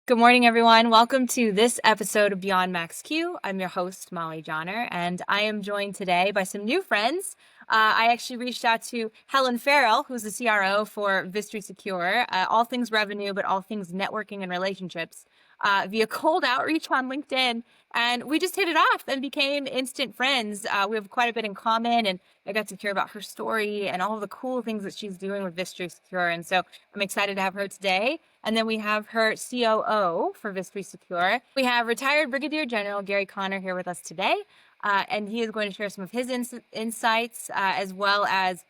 Good morning, everyone. Welcome to this episode of Beyond Max Q. I'm your host, Mollie Jahner, and I am joined today by some new friends. I actually reached out to Helen Farrell, who's the CRO for Vistory Secure, all things revenue, but all things networking and relationships, via cold outreach on LinkedIn. And we just hit it off and became instant friends. We have quite a bit in common, and I got to hear about her story and all of the cool things that she's doing with Vistory Secure. And so I'm excited to have her today. And then we have her COO for Vistory Secure. We have retired Brigadier General Gary Connor here with us today, and he is going to share some of his insights as well as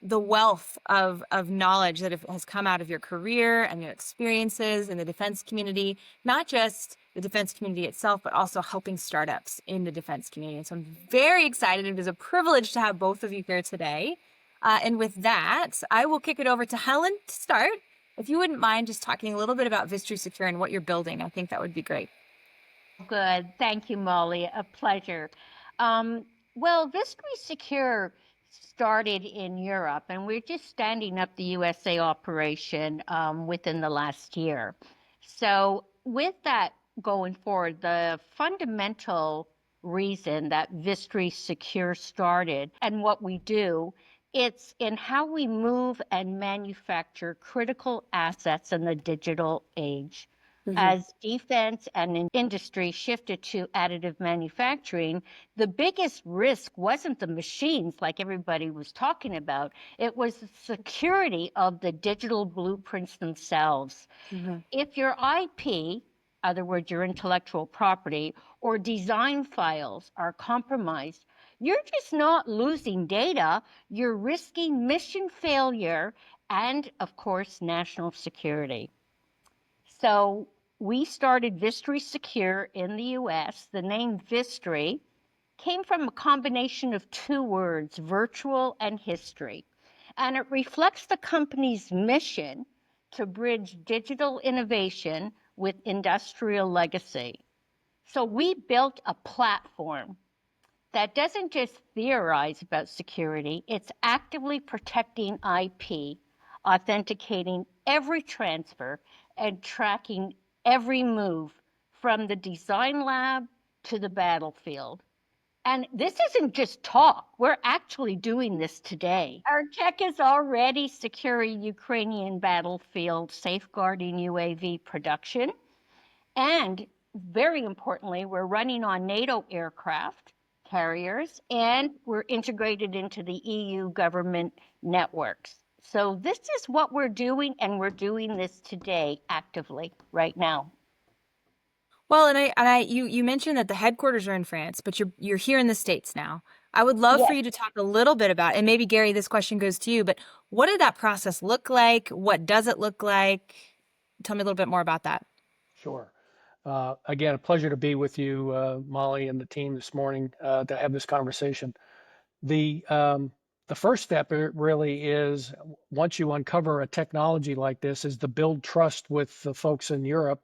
the wealth of knowledge that has come out of your career and your experiences in the defense community, not just the defense community itself, but also helping startups in the defense community. And so I'm very excited. It is a privilege to have both of you here today. And with that, I will kick it over to Helen to start. If you wouldn't mind just talking a little bit about Vistory Secure and what you're building, I think that would be great. Good. Thank you, Molly. A pleasure. Well, Vistory Secure started in Europe, and we're just standing up the USA operation within the last year. So, with that going forward, the fundamental reason that Vistory Secure started and what we do, it's in how we move and manufacture critical assets in the digital age. As defense and industry shifted to additive manufacturing, the biggest risk wasn't the machines like everybody was talking about. It was the security of the digital blueprints themselves. Mm-hmm. If your IP, other words, your intellectual property, or design files are compromised, you're just not losing data, you're risking mission failure and, of course, national security. So we started Vistory Secure in the US. The name Vistory came from a combination of two words, virtual and history. And it reflects the company's mission to bridge digital innovation with industrial legacy. So we built a platform that doesn't just theorize about security, it's actively protecting IP, authenticating every transfer, and tracking every move from the design lab to the battlefield. And this isn't just talk, we're actually doing this today. Our tech is already securing Ukrainian battlefield, safeguarding UAV production, and very importantly, we're running on NATO aircraft carriers, and we're integrated into the EU government networks. So this is what we're doing, and we're doing this today actively right now. Well, you mentioned that the headquarters are in France, but you're here in the States now. I would love for Yes. you to talk a little bit about, and maybe Gary, this question goes to you, but what did that process look like? What does it look like? Tell me a little bit more about that. Sure. Again, a pleasure to be with you, Molly, and the team this morning to have this conversation. The um, the first step really is once you uncover a technology like this, is to build trust with the folks in Europe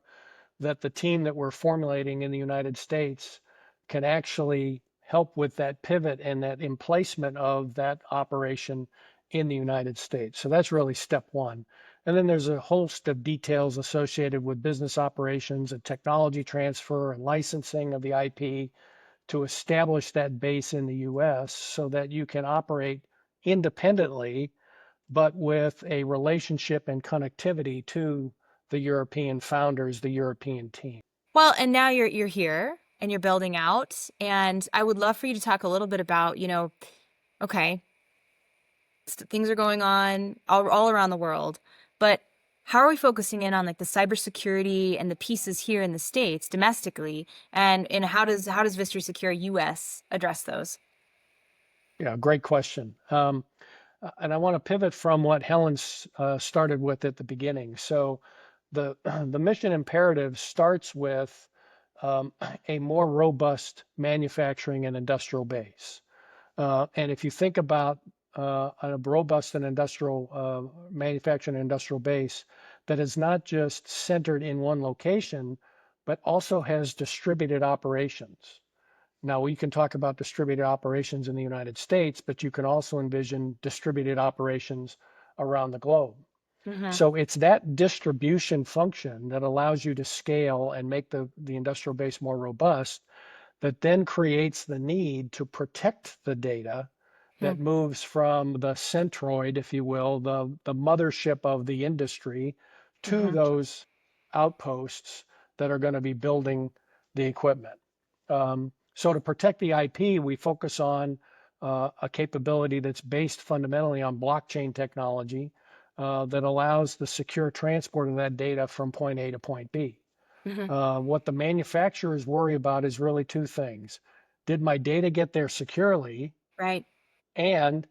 that the team that we're formulating in the United States can actually help with that pivot and that emplacement of that operation in the United States. So that's really step one. And then there's a host of details associated with business operations and technology transfer and licensing of the IP to establish that base in the US so that you can operate independently, but with a relationship and connectivity to the European founders, the European team. Well, and now you're here and you're building out, and I would love for you to talk a little bit about, okay, things are going on all around the world, but how are we focusing in on like the cybersecurity and the pieces here in the States domestically, and how does Vistory Secure US address those? Yeah, great question. And I want to pivot from what Helen started with at the beginning. So the the mission imperative starts with um, a more robust manufacturing and industrial base. And if you think about a robust and industrial manufacturing and industrial base that is not just centered in one location, but also has distributed operations. Now, we can talk about distributed operations in the United States, but you can also envision distributed operations around the globe. Mm-hmm. So it's that distribution function that allows you to scale and make the industrial base more robust, that then creates the need to protect the data that moves from the centroid, if you will, the mothership of the industry, to Mm-hmm. those outposts that are going to be building the equipment. So to protect the IP, we focus on a capability that's based fundamentally on blockchain technology that allows the secure transport of that data from point A to point B. Mm-hmm. What the manufacturers worry about is really two things. Did my data get there securely Right. and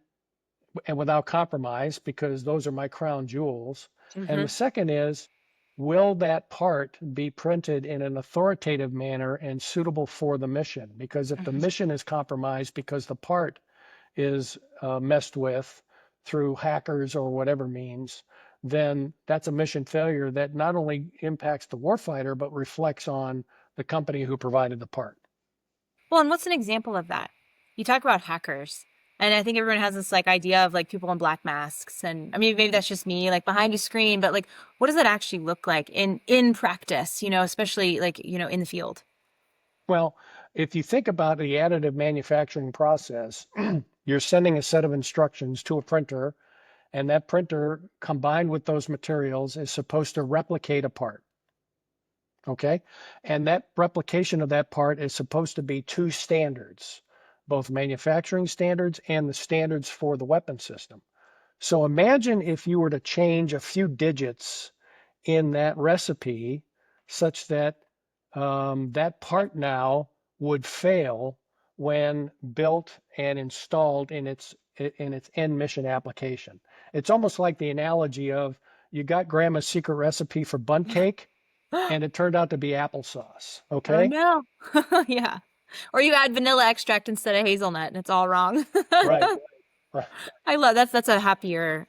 without compromise, because those are my crown jewels? And Mm-hmm. the second is, will that part be printed in an authoritative manner and suitable for the mission? Because if the Mm-hmm. mission is compromised because the part is messed with through hackers or whatever means, then that's a mission failure that not only impacts the warfighter, but reflects on the company who provided the part. Well, and what's an example of that? You talk about hackers, and I think everyone has this like idea of like people in black masks, and I mean maybe that's just me, like behind a screen, but like what does that actually look like in practice? Especially like in the field. Well, if you think about the additive manufacturing process, you're sending a set of instructions to a printer, and that printer combined with those materials is supposed to replicate a part. Okay. And that replication of that part is supposed to be two standards, both manufacturing standards and the standards for the weapon system. So imagine if you were to change a few digits in that recipe such that that part now would fail when built and installed in its end mission application. It's almost like the analogy of you got grandma's secret recipe for bundt cake and it turned out to be applesauce. Oh Okay. no. Yeah. Or you add vanilla extract instead of hazelnut and it's all wrong. Right. Right. I love that's a happier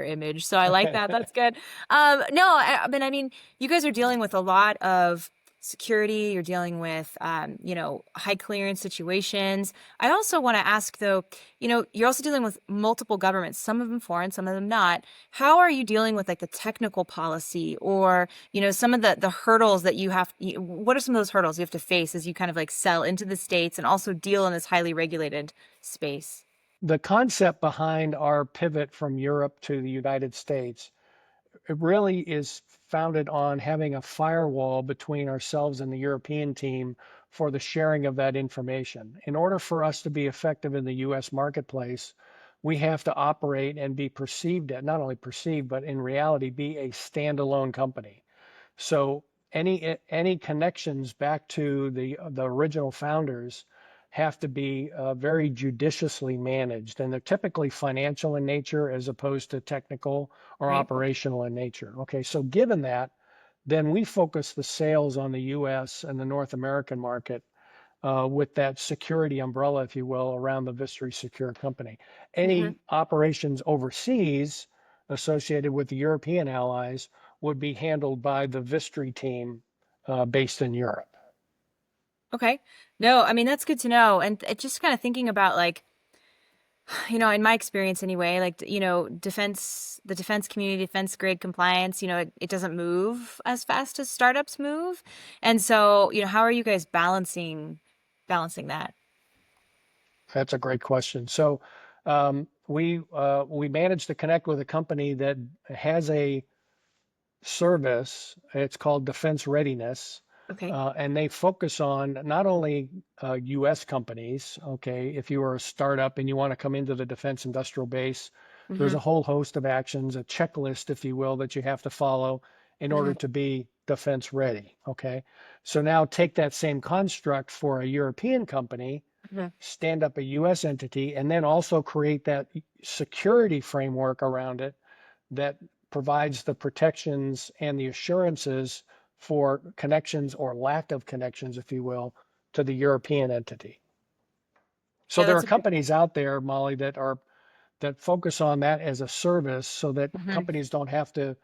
image. So I like that. That's good. No, I mean, you guys are dealing with a lot of security. You're dealing with high clearance situations. I also want to ask though, you're also dealing with multiple governments, some of them foreign, some of them not. How are you dealing with like the technical policy or, some of the hurdles that what are some of those hurdles you have to face as you kind of like sell into the States and also deal in this highly regulated space? The concept behind our pivot from Europe to the United States, it really is founded on having a firewall between ourselves and the European team for the sharing of that information. In order for us to be effective in the US marketplace, we have to operate and be perceived at, not only perceived, but in reality, be a standalone company. So any connections back to the original founders have to be very judiciously managed, and they're typically financial in nature as opposed to technical or Right. operational in nature. Okay, so given that, then we focus the sales on the U.S. and the North American market with that security umbrella, if you will, around the Vistory Secure company. Hmm. Any operations overseas associated with the European allies would be handled by the Vistory team based in Europe. Okay. No, I mean, that's good to know. And just kind of thinking about like, in my experience anyway, like, the defense community, defense grade compliance, it doesn't move as fast as startups move. And so, how are you guys balancing that? That's a great question. So we managed to connect with a company that has a service. It's called Defense Readiness. Okay. And they focus on not only US companies, okay, if you are a startup and you want to come into the defense industrial base, there's Hmm. a whole host of actions, a checklist, if you will, that you have to follow in order Hmm. to be defense ready, okay? So now take that same construct for a European company, Hmm. stand up a US entity, and then also create that security framework around it that provides the protections and the assurances for connections or lack of connections, if you will, to the European entity. So Yeah, there are that's a good. companies out there, Molly, that focus on that as a service so that Mhm. companies don't have to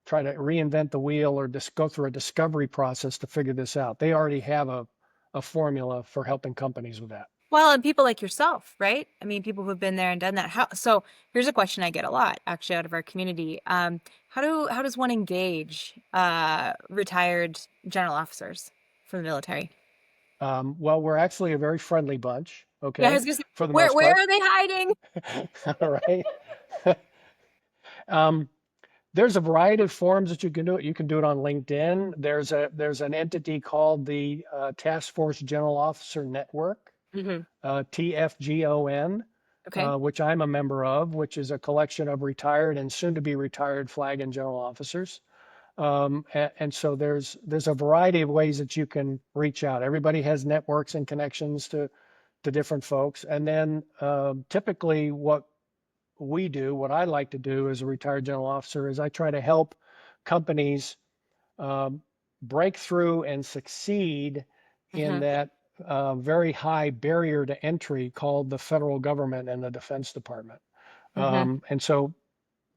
try to reinvent the wheel or just go through a discovery process to figure this out. They already have a formula for helping companies with that. Well, and people like yourself, right? I mean, people who've been there and done that. So here's a question I get a lot actually out of our community. How does one engage retired general officers from the military? Well, we're actually a very friendly bunch, Yeah, I okay, was gonna say, for the where most where part. are they hiding? All right. Um, there's a variety of forms that you can do it. You can do it on LinkedIn. There's an entity called the Task Force General Officer Network, Hmm. TFGON, Okay. which I'm a member of, which is a collection of retired and soon to be retired flag and general officers. And so there's a variety of ways that you can reach out. Everybody has networks and connections to different folks. And then typically what I like to do as a retired general officer is I try to help companies um, break through and succeed in Hmm. that very high barrier to entry called the federal government and the Defense Department. Hmm. And so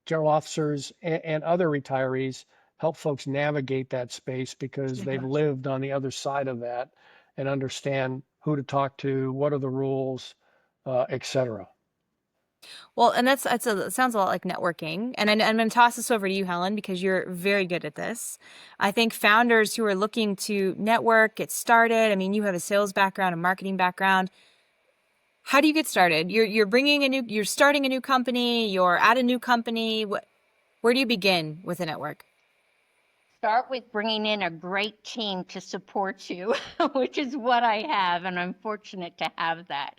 general officers and other retirees help folks navigate that space because they've lived on the other side of that and understand who to talk to, what are the rules, et cetera. Well, and it sounds a lot like networking. And I'm going to toss this over to you, Helen, because you're very good at this. I think founders who are looking to network, get started. I mean, you have a sales background, a marketing background. How do you get started? You're starting a new company, you're at a new company. Where do you begin with a network? Start with bringing in a great team to support you, which is what I have, and I'm fortunate to have that.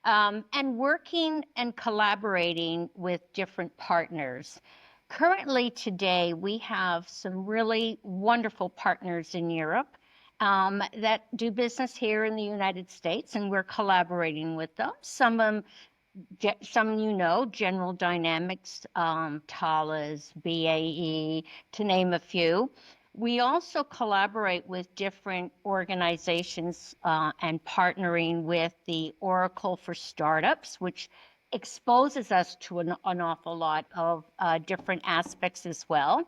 And working and collaborating with different partners. Currently, today, we have some really wonderful partners in Europe that do business here in the United States, and we're collaborating with them. Some General Dynamics, Thales, BAE, to name a few. We also collaborate with different organizations and partnering with the Oracle for Startups, which exposes us to an awful lot of different aspects as well.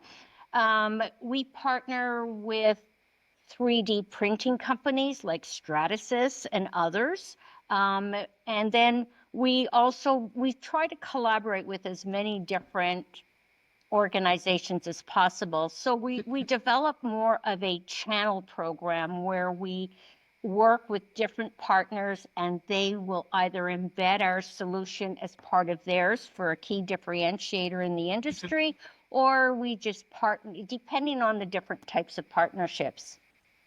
We partner with 3D printing companies like Stratasys and others. And then we try to collaborate with as many different organizations as possible. So we develop more of a channel program where we work with different partners and they will either embed our solution as part of theirs for a key differentiator in the industry, or we just partner, depending on the different types of partnerships.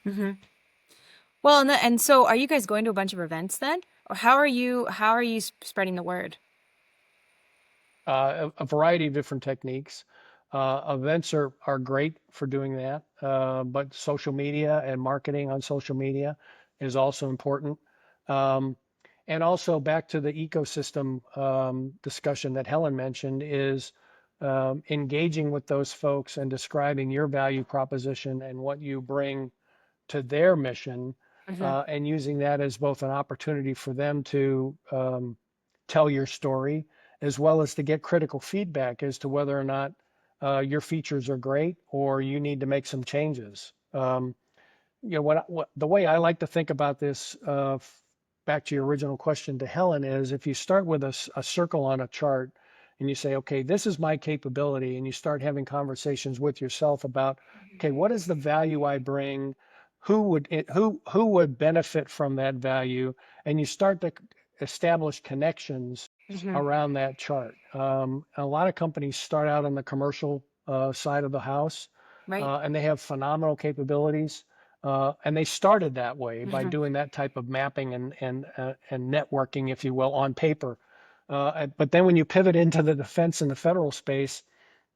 Hmm. Well, and so are you guys going to a bunch of events then? Or how are you spreading the word? A variety of different techniques. Events are great for doing that, but social media and marketing on social media is also important. Um, and also back to the ecosystem discussion that Helen mentioned is engaging with those folks and describing your value proposition and what you bring to their mission, Hmm. and using that as both an opportunity for them to tell your story, as well as to get critical feedback as to whether or not your features are great or you need to make some changes. The way I like to think about this, back to your original question to Helen, is if you start with a circle on a chart and you say, okay, this is my capability, and you start having conversations with yourself about, okay, what is the value I bring? Who would benefit from that value? And you start to establish connections Hmm. around that chart. A lot of companies start out on the commercial side of the house, Right. and they have phenomenal capabilities. And they started that way by Hmm. doing that type of mapping and networking, if you will, on paper. But then when you pivot into the defense and the federal space,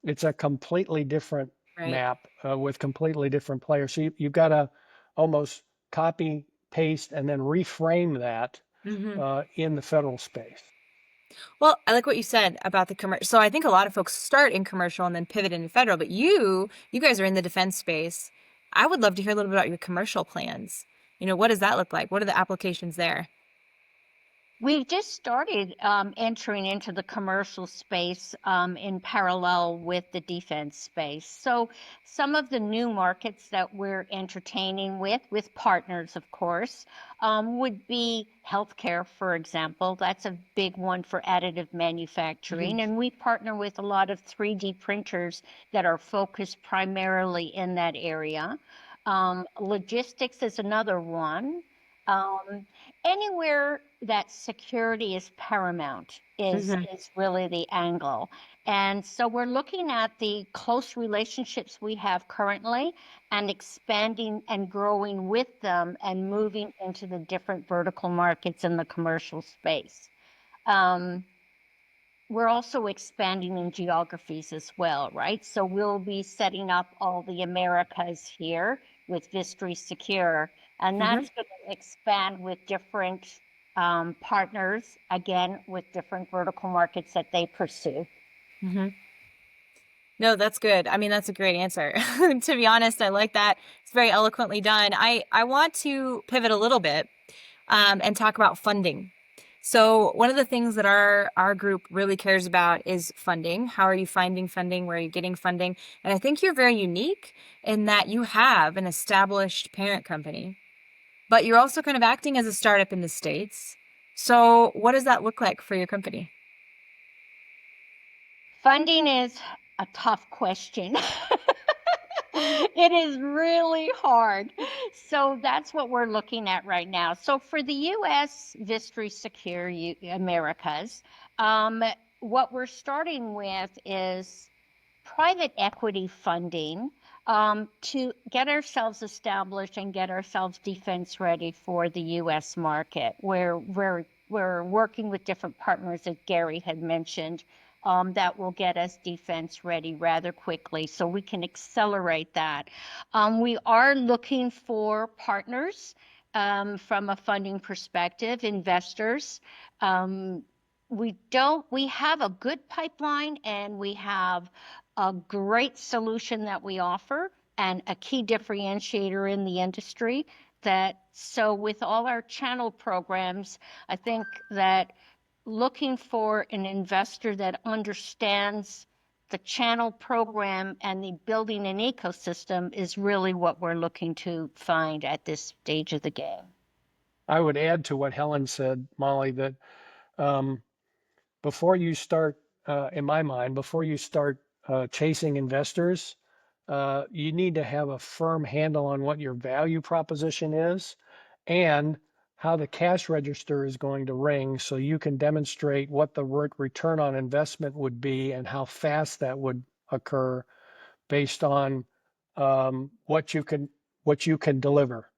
it's a completely different Right. map with completely different players. So you've got to almost copy, paste, and then reframe that Hmm. in the federal space. Well, I like what you said about the commercial. So I think a lot of folks start in commercial and then pivot into federal, but you guys are in the defense space. I would love to hear a little bit about your commercial plans. What does that look like? What are the applications there? We just started entering into the commercial space in parallel with the defense space. So some of the new markets that we're entertaining with partners, of course, would be healthcare, for example. That's a big one for additive manufacturing. And we partner with a lot of 3D printers that are focused primarily in that area. Logistics is another one. Um, Anywhere that security is paramount Mm-hmm. is really the angle. And so we're looking at the close relationships we have currently and expanding and growing with them and moving into the different vertical markets in the commercial space. Um, we're also expanding in geographies as well, right? So we'll be setting up all the Americas here with Vistory Secure, and Mm-hmm. that's going to expand with different partners, again, with different vertical markets that they pursue. Mm-hmm. No, that's good. I mean, that's a great answer. To be honest, I like that. It's very eloquently done. I want to pivot a little bit and talk about funding. So one of the things that our group really cares about is funding. How are you finding funding? Where are you getting funding? And I think you're very unique in that you have an established parent company, but you're also kind of acting as a startup in the States. So what does that look like for your company? Funding is a tough question. It is really hard. So that's what we're looking at right now. So for the U.S. Vistory Secure Americas, um, what we're starting with is private equity funding to get ourselves established and get ourselves defense ready for the U.S. market, where we're working with different partners that Gary had mentioned that will get us defense ready rather quickly so we can accelerate that. We are looking for partners from a funding perspective, investors. Um, we have a good pipeline and we have a great solution that we offer and a key differentiator in the industry that so with all our channel programs, I think that looking for an investor that understands the channel program and the building an ecosystem is really what we're looking to find at this stage of the game. I would add to what Helen said, Molly, that um, before you start, in my mind, before you start chasing investors, you need to have a firm handle on what your value proposition is and how the cash register is going to ring so you can demonstrate what the return on investment would be and how fast that would occur based on what you can deliver.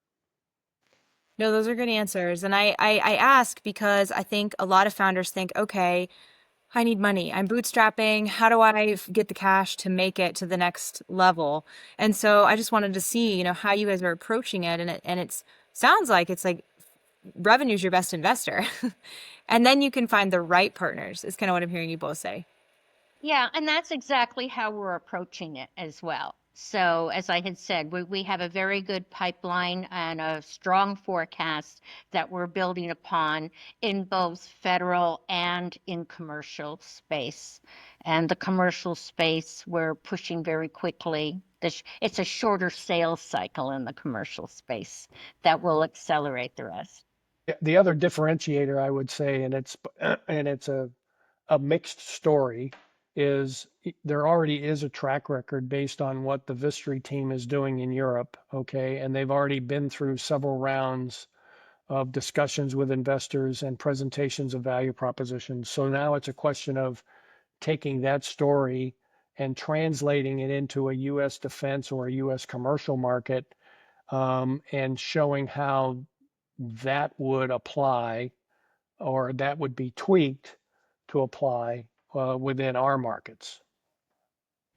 No, those are good answers. And I ask because I think a lot of founders think, okay, I need money. I'm bootstrapping. How do I get the cash to make it to the next level? And so I just wanted to see, how you guys are approaching it. And it sounds like it's like revenue's your best investor. And then you can find the right partners, is kind of what I'm hearing you both say. Yeah, and that's exactly how we're approaching it as well. So, as I had said, we have a very good pipeline and a strong forecast that we're building upon in both federal and in commercial space. And the commercial space, we're pushing very quickly. It's a shorter sales cycle in the commercial space that will accelerate the rest. The other differentiator I would say, and it's a mixed story, is there already is a track record based on what the Vistory team is doing in Europe, okay? And they've already been through several rounds of discussions with investors and presentations of value propositions. So now it's a question of taking that story and translating it into a U.S. defense or a U.S. commercial market, and showing how that would apply or that would be tweaked to apply within our markets.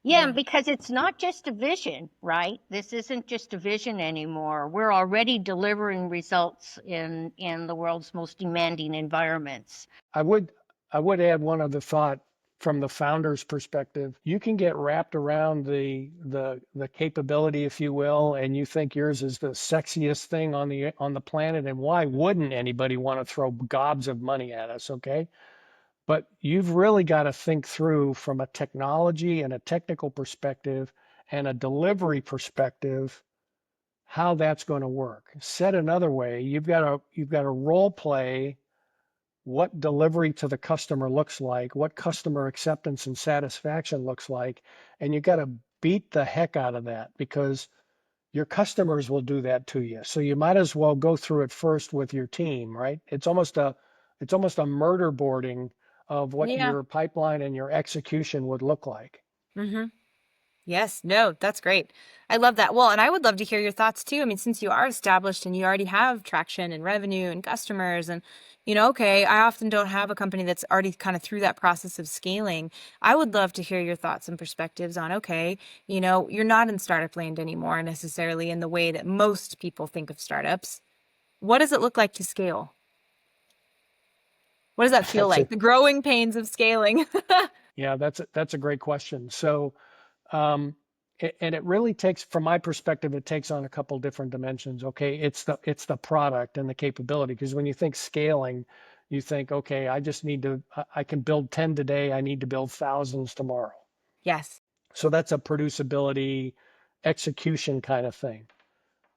Yeah, because it's not just a vision, right? This isn't just a vision anymore. We're already delivering results in the world's most demanding environments. I would I would add one other thought from the founder's perspective, you can get wrapped around the capability, if you will, and you think yours is the sexiest thing on the planet, and why wouldn't anybody want to throw gobs of money at us, okay? But you've really got to think through from a technology and a technical perspective and a delivery perspective how that's going to work. Said another way, you've got to role play what delivery to the customer looks like, what customer acceptance and satisfaction looks like, and you got to beat the heck out of that because your customers will do that to you. So you might as well go through it first with your team, right? It's almost a murder boarding of what Yeah. your pipeline and your execution would look like. Mm-hmm. Yes, no, that's great. I love that. Well, and I would love to hear your thoughts too. I mean, since you are established and you already have traction and revenue and customers and, okay, I often don't have a company that's already kind of through that process of scaling. I would love to hear your thoughts and perspectives on, okay, you're not in startup land anymore necessarily in the way that most people think of startups. What does it look like to scale? What does that feel That's like? a The growing pains of scaling. yeah, that's a great question. So Um, and it really takes, from my perspective, it takes on a couple different dimensions. Okay, it's the product and the capability. Because when you think scaling, you think, okay, I can build 10 today. I need to build thousands tomorrow. Yes. So that's a producibility, execution kind of thing.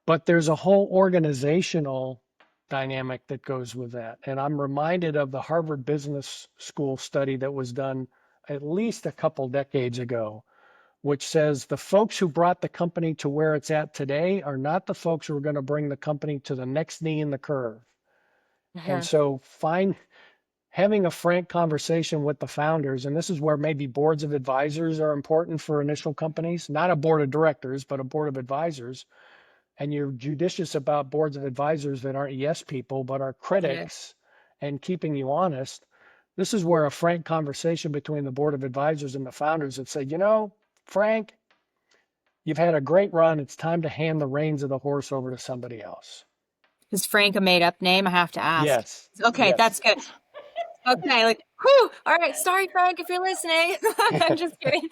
But there's a whole organizational dynamic that goes with that. And I'm reminded of the Harvard Business School study that was done at least a couple decades ago, which says the folks who brought the company to where it's at today are not the folks who are going to bring the company to the next knee in the curve. And Mhm. so having a frank conversation with the founders, and this is where maybe boards of advisors are important for initial companies, not a board of directors, but a board of advisors. And you're judicious about boards of advisors that aren't yes people, but are Yeah. critics and keeping you honest. This is where a frank conversation between the board of advisors and the founders that say, Frank, you've had a great run. It's time to hand the reins of the horse over to somebody else. Is Frank a made up name? I have to ask. Yes. Okay, Yes. that's good. Okay, like, whew. All right. Sorry, Frank, if you're listening. I'm just kidding.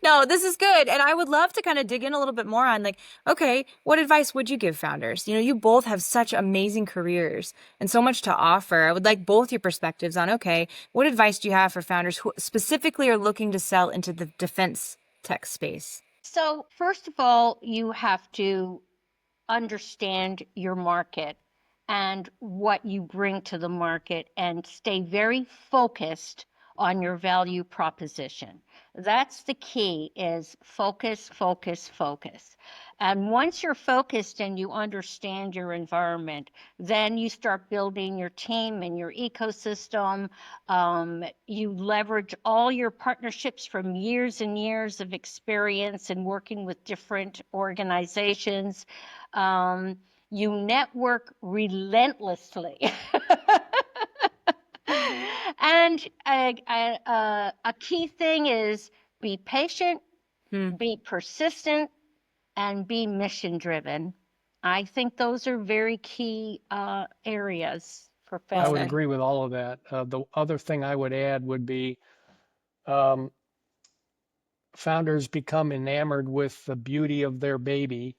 No, this is good. And I would love to kind of dig in a little bit more on like, okay, what advice would you give founders? You both have such amazing careers and so much to offer. I would like both your perspectives on, okay, what advice do you have for founders who specifically are looking to sell into the defense tech space? So, first of all, you have to understand your market and what you bring to the market and stay very focused on your value proposition. That's the key is focus, focus, focus. And once you're focused and you understand your environment, then you start building your team and your ecosystem. You leverage all your partnerships from years and years of experience in working with different organizations. You network relentlessly. And a key thing is be patient, Hmm. be persistent, and be mission driven. I think those are very key areas for I Well would said. founding. agree with all of that. The other thing I would add would be um, founders become enamored with the beauty of their baby.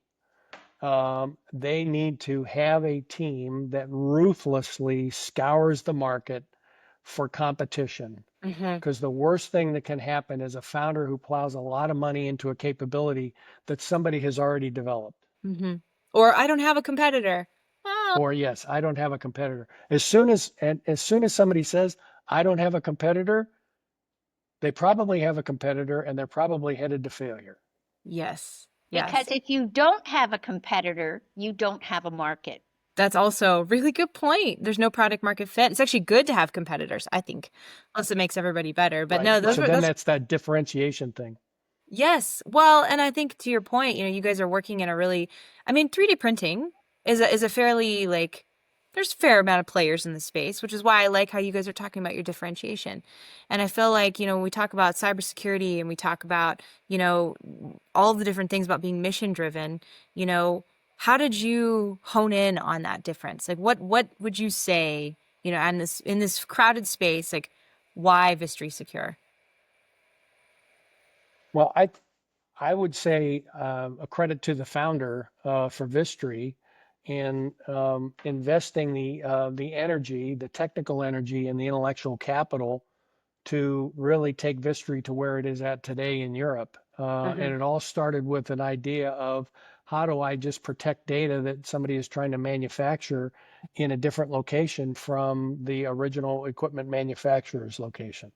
They need to have a team that ruthlessly scours the market for competition. Hmm. Because the worst thing that can happen is a founder who plows a lot of money into a capability that somebody has already developed. Hmm. Or I don't have a competitor. Oh, Or yes, I don't have a competitor. As soon as somebody says, I don't have a competitor, they probably have a competitor and they're probably headed to failure. yes. Because Yes. if you don't have a competitor, you don't have a market. That's also a really good point. There's no product market fit. It's actually good to have competitors, I think. Plus it makes everybody better. But Right. no, those So are then those that's that differentiation thing. yes. Well, and I think to your point, you guys are working in a really, I mean, 3D printing is a fairly like there's a fair amount of players in the space, which is why I like how you guys are talking about your differentiation. And I feel like, when we talk about cybersecurity and we talk about, all the different things about being mission driven, how did you hone in on that difference? Like what would you say, in this crowded space, like why Vistory Secure? Well, I would say a credit to the founder for Vistory in investing the energy, the technical energy, and the intellectual capital to really take Vistory to where it is at today in Europe. And it all started with an idea of how do I just protect data that somebody is trying to manufacture in a different location from the original equipment manufacturer's location.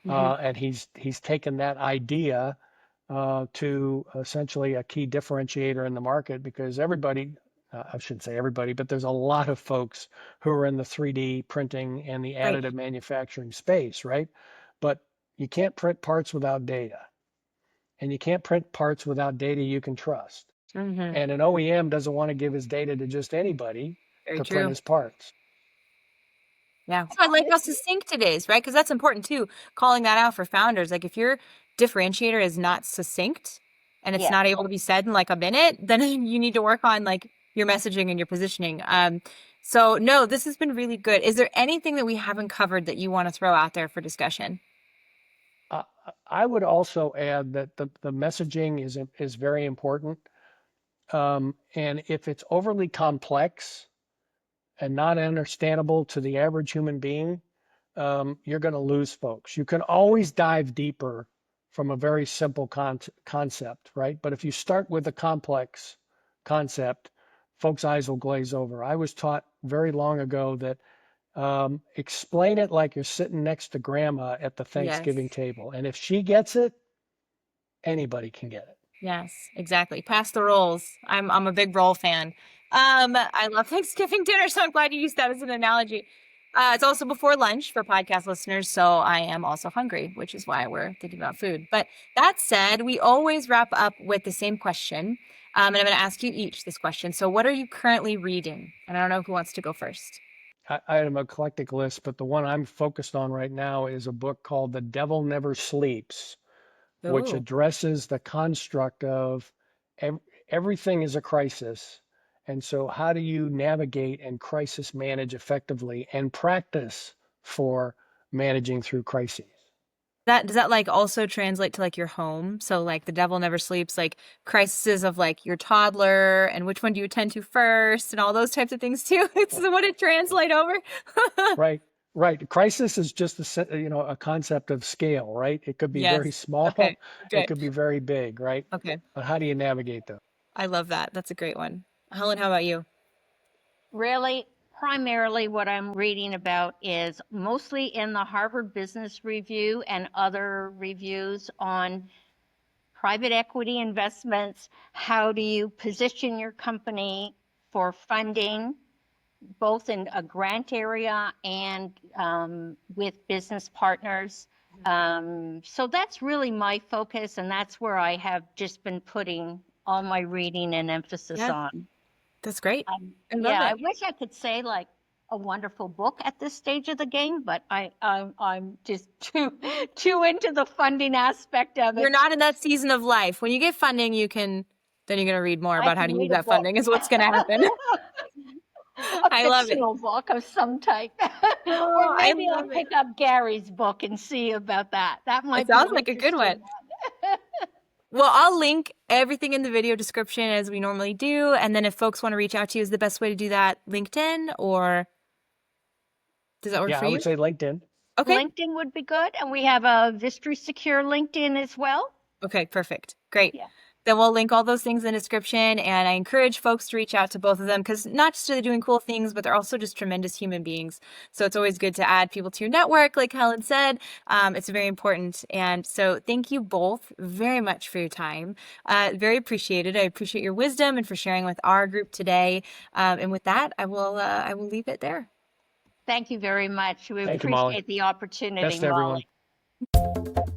And he's taken that idea to essentially a key differentiator in the market because everybody, I shouldn't say everybody, but there's a lot of folks who are in the 3D printing and the Right. additive manufacturing space, right? But you can't print parts without data. And you can't print parts without data you can trust. And an OEM doesn't want to give his data to just anybody Very to print true. his parts. Yeah. So I like how succinct it is, right? Because that's important too, calling that out for founders. Like if your differentiator is not succinct and it's Yeah. not able to be said in like a minute, then you need to work on like your messaging and your positioning. So no, this has been really good. Is there anything that we haven't covered that you want to throw out there for discussion? I would also add that the messaging is very important. And if it's overly complex and not understandable to the average human being, you're going to lose folks. You can always dive deeper from a very simple concept, right? But if you start with a complex concept, folks' eyes will glaze over. I was taught very long ago that explain it like you're sitting next to grandma at the Yes. Thanksgiving table. And if she gets it, anybody can get it. Yes, exactly. Pass the rolls. I'm a big roll fan. I love Thanksgiving dinner, so I'm glad you used that as an analogy. It's also before lunch for podcast listeners, so I am also hungry, which is why we're thinking about food. But that said, we always wrap up with the same question. And I'm going to ask you each this question. So, what are you currently reading? And I don't know who wants to go first. I have an eclectic list, but the one I'm focused on right now is a book called The Devil Never Sleeps, which Oh, addresses the construct of everything is a crisis. And so, how do you navigate and crisis manage effectively and practice for managing through crises? that does that like also translate to like your home? So like the devil never sleeps, like crises of like your toddler and which one do you attend to first and all those types of things too. It's what it translate over. Right, right. Crisis is just a concept of scale, right? It could be Yes. very small, Okay. it Okay. could be very big, right? Okay. But how do you navigate those? I love that. That's a great one. Helen, how about you? Really, primarily what I'm reading about is mostly in the Harvard Business Review and other reviews on private equity investments. How do you position your company for funding, both in a grant area and with business partners? So that's really my focus, and that's where I have just been putting all my reading and emphasis Yeah, on. that's great. I love Yeah, I it. wish I could say like a wonderful book at this stage of the game, but I'm just too into the funding aspect of You're it. not in that season of life. When you get funding, then you're going to read more I about how to can use read a that book, funding is what's going to happen. a I love it. fictional book of some type, or Oh, I maybe I'll love it. pick up Gary's book and see about that. That It might be sounds an like a good interesting one. one. Well, I'll link everything in the video description as we normally do. And then if folks want to reach out to you, is the best way to do that LinkedIn or does that work Yeah, for I you? would say LinkedIn. Okay. LinkedIn would be good, and we have a Vistory Secure LinkedIn as well. Okay, perfect. Great. Yeah. Then we'll link all those things in the description. And I encourage folks to reach out to both of them because not just are they doing cool things, but they're also just tremendous human beings. So it's always good to add people to your network, like Helen said. It's very important. And so thank you both very much for your time. Very appreciated. I appreciate your wisdom and for sharing with our group today. And with that, I will leave it there. Thank you very much. We Thank you, Molly. appreciate the opportunity, Best to everyone. Mollie.